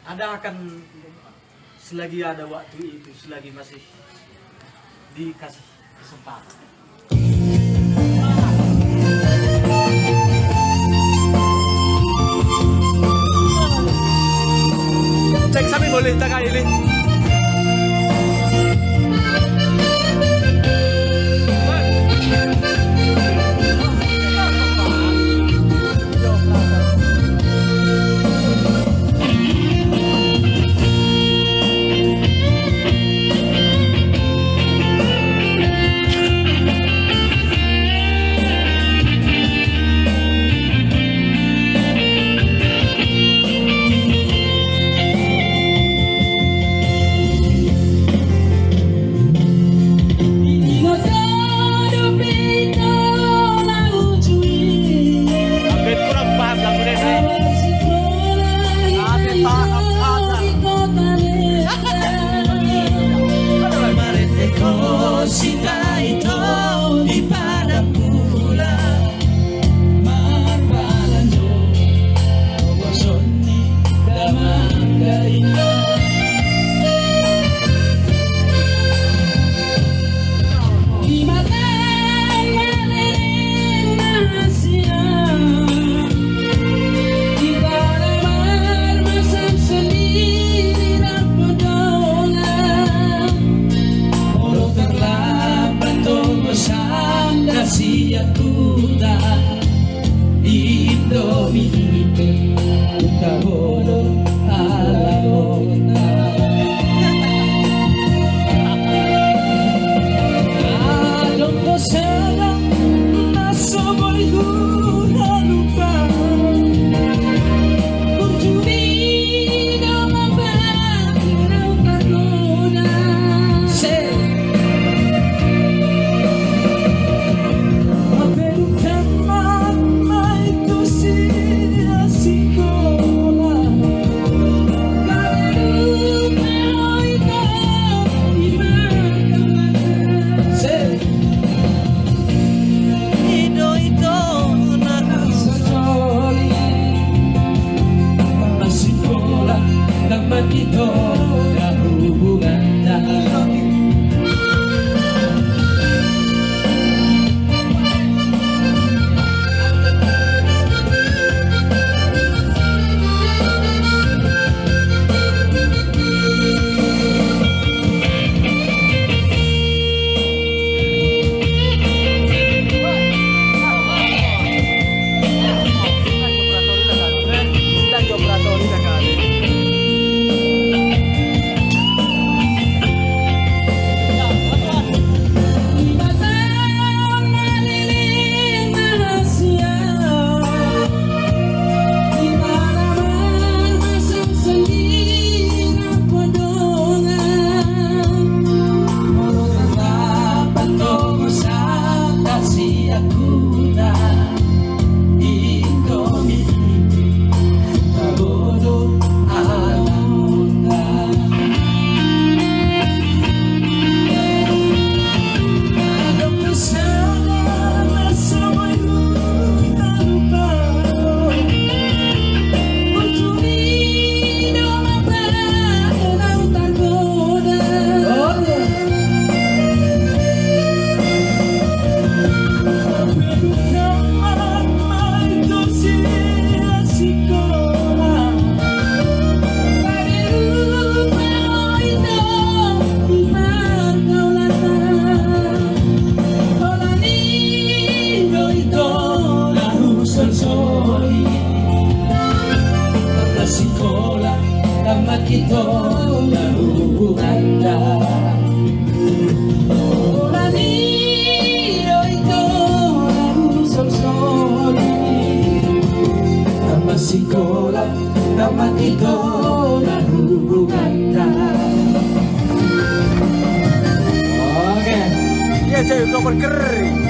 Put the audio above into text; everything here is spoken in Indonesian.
Ada akan selagi ada waktu itu, selagi masih dikasih kesempatan. Cek sambil boleh tak kali ini. Cinta itu di padang bulan Marbalanjo Bosoni Damanggaina Di mata ngalirin rahasia Di pada masam sendiri dan pedongan Olo terlambat sanda siya tuta Indomite Utahono Alagona Adong ko sarang nasoboy guna lupa Kung tumido mapagiraw kagona Say Ito na hubungan na Ito na hubungan na Olaniro ito na husol-soli Tamasikola naman ito na hubungan na Oke. Iya, cewek proper kering.